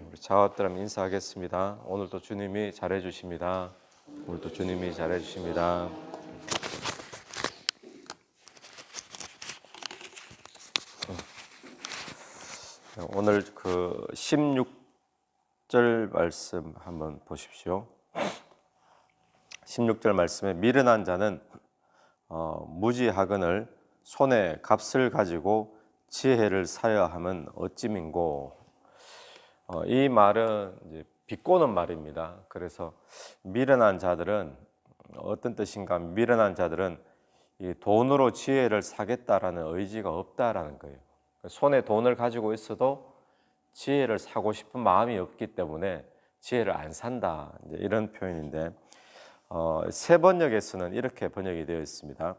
우리 자와드람 인사하겠습니다. 오늘도 주님이 잘해 주십니다. 오늘도 주님이 잘해 주십니다. 오늘 그 16절 말씀 한번 보십시오. 16절 말씀에 미련한 자는 무지하거늘 손에 값을 가지고 지혜를 사야 함은 어찌민고. 이 말은 이제 비꼬는 말입니다. 그래서 미련한 자들은 어떤 뜻인가? 미련한 자들은 이 돈으로 지혜를 사겠다라는 의지가 없다라는 거예요. 손에 돈을 가지고 있어도 지혜를 사고 싶은 마음이 없기 때문에 지혜를 안 산다, 이제 이런 표현인데, 세 번역에서는 이렇게 번역이 되어 있습니다.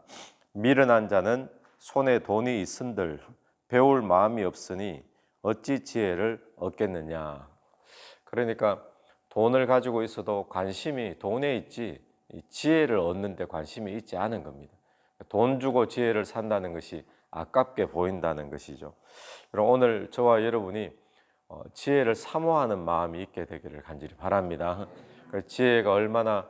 미련한 자는 손에 돈이 있은들 배울 마음이 없으니 어찌 지혜를 얻겠느냐. 그러니까 돈을 가지고 있어도 관심이 돈에 있지 지혜를 얻는 데 관심이 있지 않은 겁니다. 돈 주고 지혜를 산다는 것이 아깝게 보인다는 것이죠. 그럼 오늘 저와 여러분이 지혜를 사모하는 마음이 있게 되기를 간절히 바랍니다. 지혜가 얼마나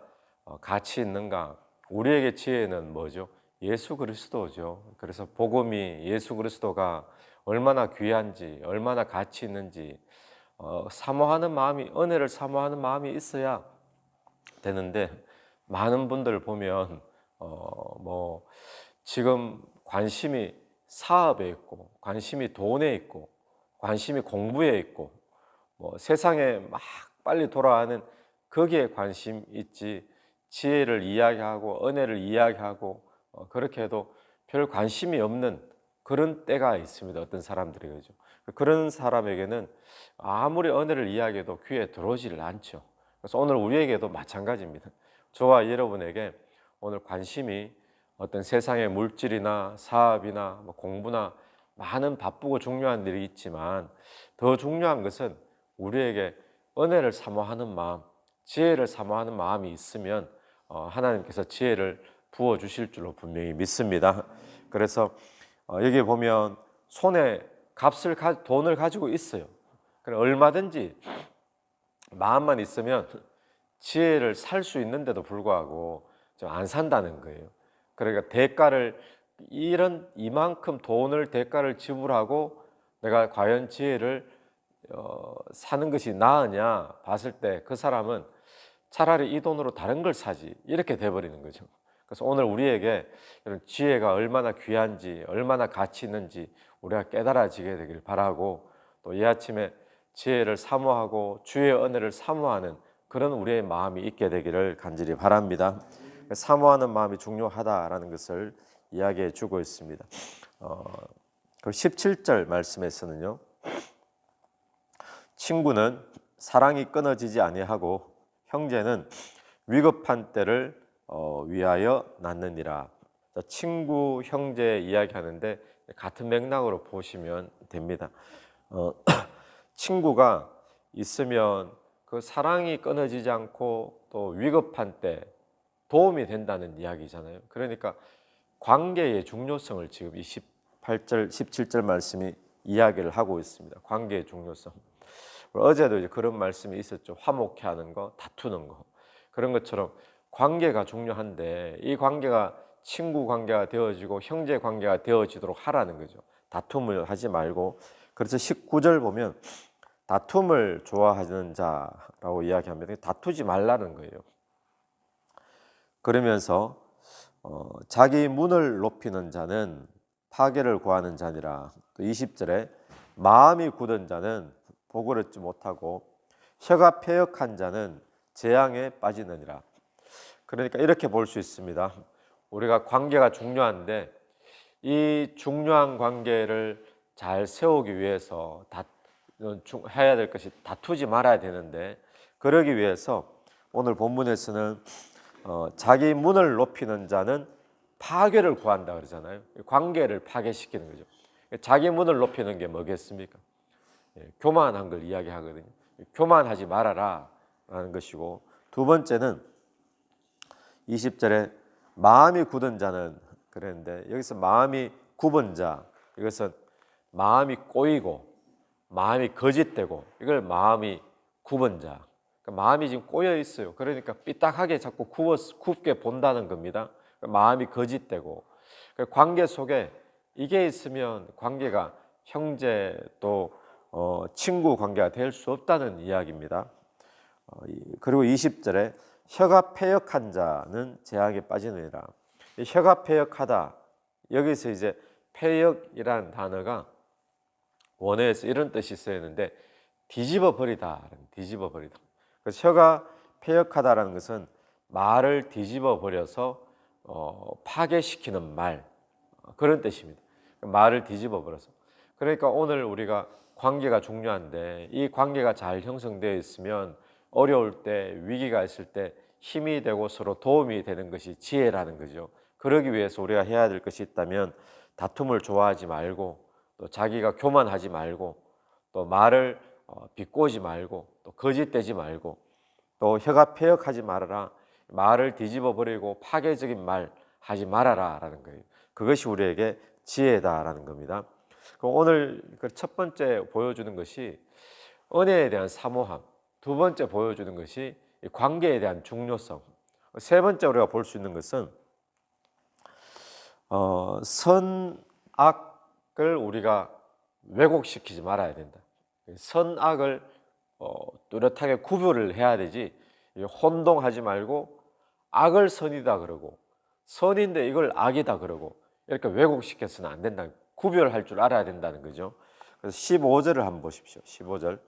가치 있는가. 우리에게 지혜는 뭐죠? 예수 그리스도죠. 그래서 복음이 예수 그리스도가 얼마나 귀한지, 얼마나 가치 있는지 사모하는 마음이, 은혜를 사모하는 마음이 있어야 되는데, 많은 분들 보면 지금 관심이 사업에 있고, 관심이 돈에 있고, 관심이 공부에 있고, 세상에 막 빨리 돌아가는 거기에 관심 있지, 지혜를 이야기하고 은혜를 이야기하고 그렇게 해도 별 관심이 없는 그런 때가 있습니다. 어떤 사람들이 그러죠. 그런 사람에게는 아무리 은혜를 이야기해도 귀에 들어오지를 않죠. 그래서 오늘 우리에게도 마찬가지입니다. 저와 여러분에게 오늘 관심이 어떤 세상의 물질이나 사업이나 공부나 많은 바쁘고 중요한 일이 있지만, 더 중요한 것은 우리에게 은혜를 사모하는 마음, 지혜를 사모하는 마음이 있으면 하나님께서 지혜를 부어주실 줄로 분명히 믿습니다. 그래서 여기 보면 손에 돈을 가지고 있어요. 얼마든지 마음만 있으면 지혜를 살 수 있는데도 불구하고 안 산다는 거예요. 그러니까 이만큼 돈을 대가를 지불하고 내가 과연 지혜를 사는 것이 나으냐 봤을 때 그 사람은 차라리 이 돈으로 다른 걸 사지, 이렇게 돼버리는 거죠. 그래서 오늘 우리에게 이런 지혜가 얼마나 귀한지, 얼마나 가치 있는지 우리가 깨달아지게 되길 바라고, 또 이 아침에 지혜를 사모하고 주의 은혜를 사모하는 그런 우리의 마음이 있게 되기를 간절히 바랍니다. 사모하는 마음이 중요하다라는 것을 이야기해 주고 있습니다. 그 17절 말씀에서는요, 친구는 사랑이 끊어지지 아니하고 형제는 위급한 때를 위하여 낳느니라. 친구, 형제 이야기하는데 같은 맥락으로 보시면 됩니다. 친구가 있으면 그 사랑이 끊어지지 않고 또 위급한 때 도움이 된다는 이야기잖아요. 그러니까 관계의 중요성을 지금 이 18절, 17절 말씀이 이야기를 하고 있습니다. 관계의 중요성. 어제도 이제 그런 말씀이 있었죠. 화목해 하는 거, 다투는 거. 그런 것처럼 관계가 중요한데 이 관계가 친구 관계가 되어지고 형제 관계가 되어지도록 하라는 거죠. 다툼을 하지 말고. 그래서 19절 보면 다툼을 좋아하는 자라고 이야기합니다. 다투지 말라는 거예요. 그러면서 자기 문을 높이는 자는 파괴를 구하는 자니라. 또 20절에 마음이 굳은 자는 복을 얻지 못하고 혀가 패역한 자는 재앙에 빠지느니라. 그러니까 이렇게 볼 수 있습니다. 우리가 관계가 중요한데 이 중요한 관계를 잘 세우기 위해서 해야 될 것이 다투지 말아야 되는데, 그러기 위해서 오늘 본문에서는 자기 문을 높이는 자는 파괴를 구한다 그러잖아요. 관계를 파괴시키는 거죠. 자기 문을 높이는 게 뭐겠습니까? 교만한 걸 이야기하거든요. 교만하지 말아라 라는 것이고, 두 번째는 20절에 마음이 굳은 자는 그랬는데, 여기서 마음이 굽은 자, 이것은 마음이 꼬이고 마음이 거짓되고 이걸 마음이 굽은자. 그러니까 마음이 지금 꼬여 있어요. 그러니까 삐딱하게 자꾸 굽게 본다는 겁니다. 그러니까 마음이 거짓되고, 그러니까 관계 속에 이게 있으면 관계가 형제 또 친구 관계가 될 수 없다는 이야기입니다. 그리고 20절에 혀가 패역한 자는 재앙에 빠지느니라. 혀가 패역하다, 여기서 이제 패역이라는 단어가 원어에서 이런 뜻이 쓰였는데 뒤집어 버리다, 뒤집어 버리다. 그래서 혀가 패역하다라는 것은 말을 뒤집어 버려서 파괴시키는 말, 그런 뜻입니다. 말을 뒤집어 버려서. 그러니까 오늘 우리가 관계가 중요한데 이 관계가 잘 형성되어 있으면 어려울 때, 위기가 있을 때 힘이 되고 서로 도움이 되는 것이 지혜라는 거죠. 그러기 위해서 우리가 해야 될 것이 있다면 다툼을 좋아하지 말고, 또 자기가 교만하지 말고, 또 말을 비꼬지 말고, 또 거짓되지 말고, 또 혀가 패역하지 말아라. 말을 뒤집어 버리고 파괴적인 말 하지 말아라 라는 거예요. 그것이 우리에게 지혜다라는 겁니다. 오늘 첫 번째 보여주는 것이 은혜에 대한 사모함, 두 번째 보여주는 것이 관계에 대한 중요성, 세 번째 우리가 볼 수 있는 것은 선악을 우리가 왜곡시키지 말아야 된다. 선악을 뚜렷하게 구별을 해야 되지, 혼동하지 말고 악을 선이다 그러고 선인데 이걸 악이다 그러고 이렇게 왜곡시켜서는 안 된다. 구별할 줄 알아야 된다는 거죠. 그래서 15절을 한번 보십시오. 15절.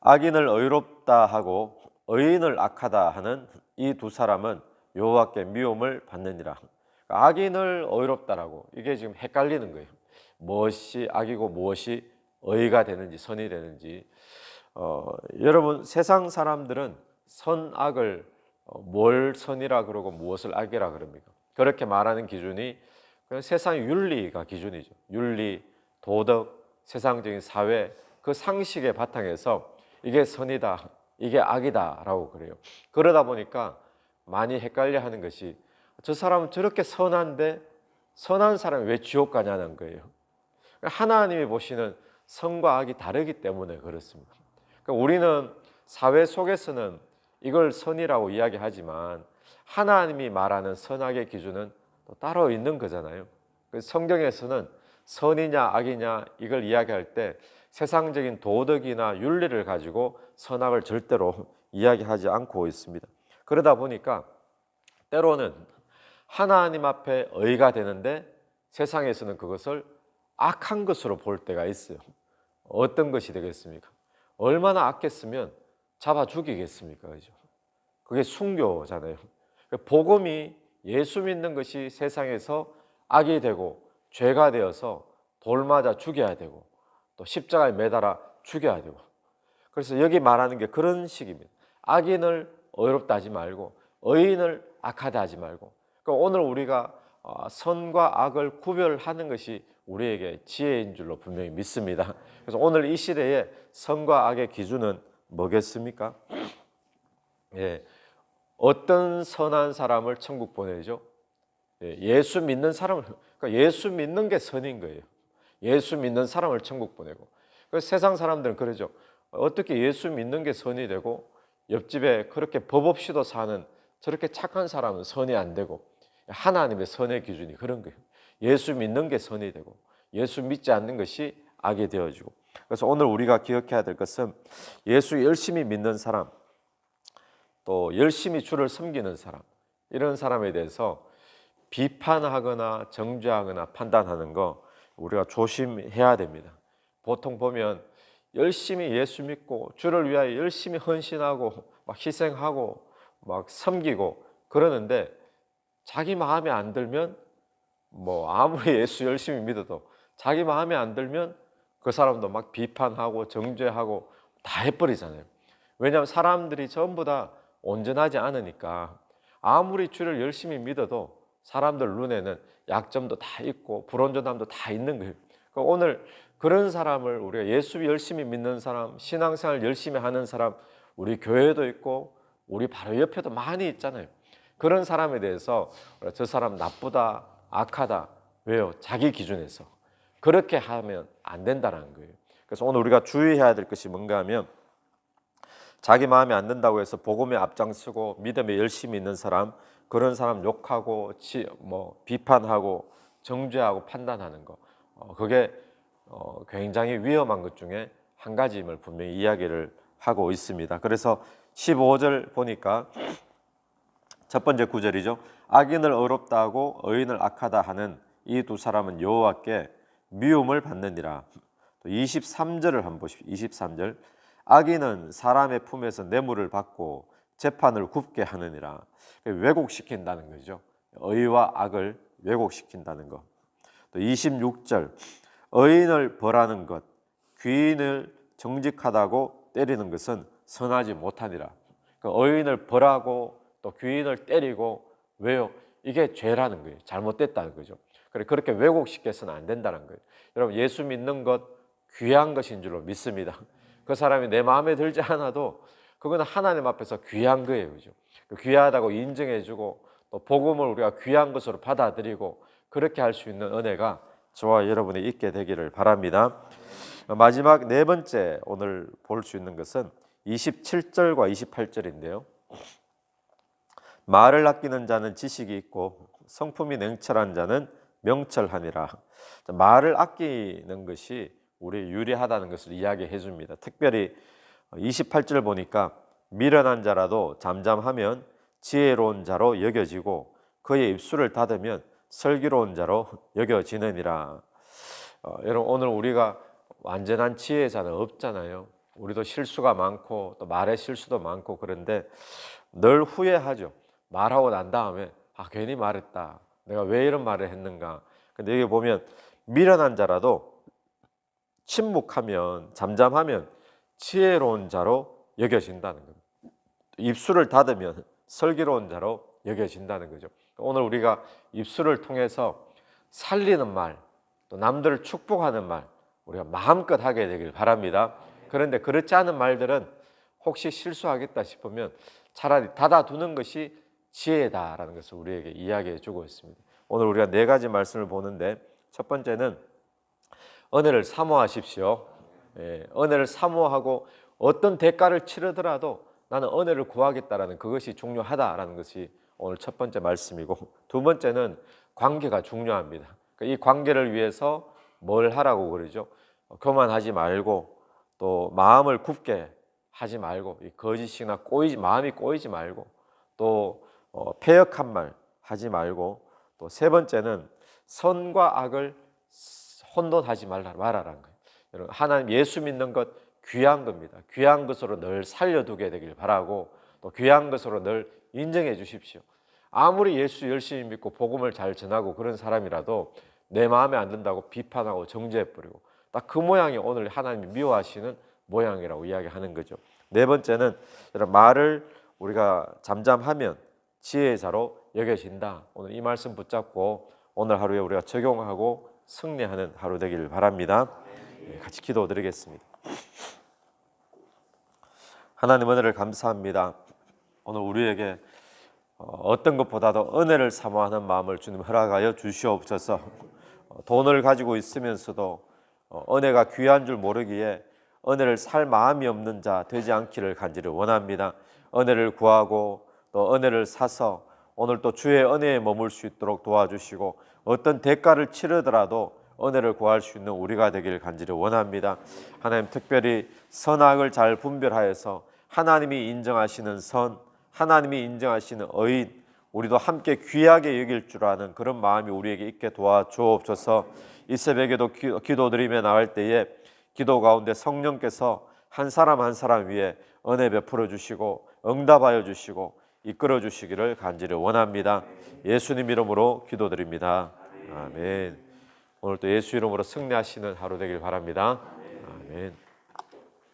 악인을 의롭다 하고 의인을 악하다 하는 이 두 사람은 여호와께 미움을 받느니라. 악인을 의롭다라고, 이게 지금 헷갈리는 거예요. 무엇이 악이고 무엇이 의가 되는지 선이 되는지. 여러분, 세상 사람들은 선악을 뭘 선이라 그러고 무엇을 악이라 그럽니까? 그렇게 말하는 기준이 그냥 세상의 윤리가 기준이죠. 윤리, 도덕, 세상적인 사회, 그 상식의 바탕에서 이게 선이다, 이게 악이다 라고 그래요. 그러다 보니까 많이 헷갈려 하는 것이, 저 사람은 저렇게 선한데 선한 사람이 왜 지옥 가냐는 거예요. 하나님이 보시는 선과 악이 다르기 때문에 그렇습니다. 그러니까 우리는 사회 속에서는 이걸 선이라고 이야기하지만 하나님이 말하는 선악의 기준은 또 따로 있는 거잖아요. 성경에서는 선이냐 악이냐 이걸 이야기할 때 세상적인 도덕이나 윤리를 가지고 선악을 절대로 이야기하지 않고 있습니다. 그러다 보니까 때로는 하나님 앞에 의가 되는데 세상에서는 그것을 악한 것으로 볼 때가 있어요. 어떤 것이 되겠습니까? 얼마나 악했으면 잡아 죽이겠습니까? 그죠? 그게 순교잖아요. 복음이, 예수 믿는 것이 세상에서 악이 되고 죄가 되어서 돌맞아 죽여야 되고 또 십자가에 매달아 죽여야 되고, 그래서 여기 말하는 게 그런 식입니다. 악인을 의롭다 하지 말고 의인을 악하다 하지 말고, 그러니까 오늘 우리가 선과 악을 구별하는 것이 우리에게 지혜인 줄로 분명히 믿습니다. 그래서 오늘 이 시대에 선과 악의 기준은 뭐겠습니까? 예, 어떤 선한 사람을 천국 보내죠? 예수 믿는 사람을, 그러니까 예수 믿는 게 선인 거예요. 예수 믿는 사람을 천국 보내고. 그래서 세상 사람들은 그러죠. 어떻게 예수 믿는 게 선이 되고 옆집에 그렇게 법 없이도 사는 저렇게 착한 사람은 선이 안 되고, 하나님의 선의 기준이 그런 거예요. 예수 믿는 게 선이 되고 예수 믿지 않는 것이 악이 되어지고. 그래서 오늘 우리가 기억해야 될 것은 예수 열심히 믿는 사람, 또 열심히 주를 섬기는 사람, 이런 사람에 대해서 비판하거나 정죄하거나 판단하는 거 우리가 조심해야 됩니다. 보통 보면 열심히 예수 믿고 주를 위하여 열심히 헌신하고 막 희생하고 막 섬기고 그러는데 자기 마음에 안 들면, 뭐 아무리 예수 열심히 믿어도 자기 마음에 안 들면 그 사람도 막 비판하고 정죄하고 다 해버리잖아요. 왜냐하면 사람들이 전부 다 온전하지 않으니까. 아무리 주를 열심히 믿어도 사람들 눈에는 약점도 다 있고 불온전함도 다 있는 거예요. 그러니까 오늘 그런 사람을, 우리가 예수 열심히 믿는 사람, 신앙생활 열심히 하는 사람, 우리 교회도 있고 우리 바로 옆에도 많이 있잖아요. 그런 사람에 대해서 저 사람 나쁘다, 악하다. 왜요? 자기 기준에서. 그렇게 하면 안 된다는 거예요. 그래서 오늘 우리가 주의해야 될 것이 뭔가 하면 자기 마음에 안 든다고 해서 복음에 앞장서고 믿음에 열심히 있는 사람, 그런 사람 욕하고 비판하고 정죄하고 판단하는 거, 그게 굉장히 위험한 것 중에 한 가지임을 분명히 이야기를 하고 있습니다. 그래서 15절 보니까 첫 번째 구절이죠. 악인을 의롭다 하고 의인을 악하다 하는 이 두 사람은 여호와께 미움을 받느니라. 또 23절을 한번 보십시오. 23절. 악인은 사람의 품에서 뇌물을 받고 재판을 굽게 하느니라. 왜곡시킨다는 거죠. 의와 악을 왜곡시킨다는 것. 또 26절. 의인을 벌하는 것, 귀인을 정직하다고 때리는 것은 선하지 못하니라. 의인을 벌하고 또 귀인을 때리고, 왜요? 이게 죄라는 거예요. 잘못됐다는 거죠. 그렇게 왜곡시켜서는 안 된다는 거예요. 여러분, 예수 믿는 것 귀한 것인 줄로 믿습니다. 그 사람이 내 마음에 들지 않아도 그거는 하나님 앞에서 귀한 거예요. 그죠? 귀하다고 인정해주고 또 복음을 우리가 귀한 것으로 받아들이고 그렇게 할 수 있는 은혜가 저와 여러분이 있게 되기를 바랍니다. 마지막 네 번째 오늘 볼 수 있는 것은 27절과 28절인데요. 말을 아끼는 자는 지식이 있고 성품이 냉철한 자는 명철하니라. 말을 아끼는 것이 우리 유리하다는 것을 이야기해 줍니다. 특별히 28절 보니까 미련한 자라도 잠잠하면 지혜로운 자로 여겨지고 그의 입술을 닫으면 슬기로운 자로 여겨지느니라. 여러분, 오늘 우리가 완전한 지혜자는 없잖아요. 우리도 실수가 많고 또 말의 실수도 많고, 그런데 늘 후회하죠. 말하고 난 다음에 괜히 말했다. 내가 왜 이런 말을 했는가. 근데 여기 보면 미련한 자라도 침묵하면, 잠잠하면 지혜로운 자로 여겨진다는 겁니다. 입술을 닫으면 슬기로운 자로 여겨진다는 거죠. 오늘 우리가 입술을 통해서 살리는 말, 또 남들을 축복하는 말, 우리가 마음껏 하게 되길 바랍니다. 그런데 그렇지 않은 말들은 혹시 실수하겠다 싶으면 차라리 닫아두는 것이 지혜다라는 것을 우리에게 이야기해 주고 있습니다. 오늘 우리가 네 가지 말씀을 보는데, 첫 번째는 은혜를 사모하십시오. 은혜를 사모하고 어떤 대가를 치르더라도 나는 은혜를 구하겠다라는 그것이 중요하다라는 것이 오늘 첫 번째 말씀이고, 두 번째는 관계가 중요합니다. 이 관계를 위해서 뭘 하라고 그러죠? 교만하지 말고 또 마음을 굽게 하지 말고, 이 거짓이나 마음이 꼬이지 말고, 또 패역한 말 하지 말고, 또 세 번째는 선과 악을 혼돈하지 말아라는 거예요. 여러분, 하나님 예수 믿는 것 귀한 겁니다. 귀한 것으로 늘 살려두게 되길 바라고, 또 귀한 것으로 늘 인정해 주십시오. 아무리 예수 열심히 믿고 복음을 잘 전하고 그런 사람이라도 내 마음에 안 든다고 비판하고 정죄해버리고, 딱 그 모양이 오늘 하나님이 미워하시는 모양이라고 이야기하는 거죠. 네 번째는 말을 우리가 잠잠하면 지혜자로 여겨진다. 오늘 이 말씀 붙잡고 오늘 하루에 우리가 적용하고 승리하는 하루 되기를 바랍니다. 같이 기도드리겠습니다. 하나님, 은혜를 감사합니다. 오늘 우리에게 어떤 것보다도 은혜를 사모하는 마음을 주님 허락하여 주시옵소서. 돈을 가지고 있으면서도 은혜가 귀한 줄 모르기에 은혜를 살 마음이 없는 자 되지 않기를 간절히 원합니다. 은혜를 구하고 또 은혜를 사서 오늘 또 주의 은혜에 머물 수 있도록 도와주시고, 어떤 대가를 치르더라도 은혜를 구할 수 있는 우리가 되기를 간절히 원합니다. 하나님, 특별히 선악을 잘 분별하여서 하나님이 인정하시는 선, 하나님이 인정하시는 의인, 우리도 함께 귀하게 여길 줄 아는 그런 마음이 우리에게 있게 도와주옵소서. 이 새벽에도 기도드리며 나갈 때에 기도 가운데 성령께서 한 사람 한 사람 위에 은혜 베풀어 주시고 응답하여 주시고 이끌어 주시기를 간절히 원합니다. 예수님 이름으로 기도드립니다. 아멘. 오늘 또 예수 이름으로 승리하시는 하루 되길 바랍니다. 아멘.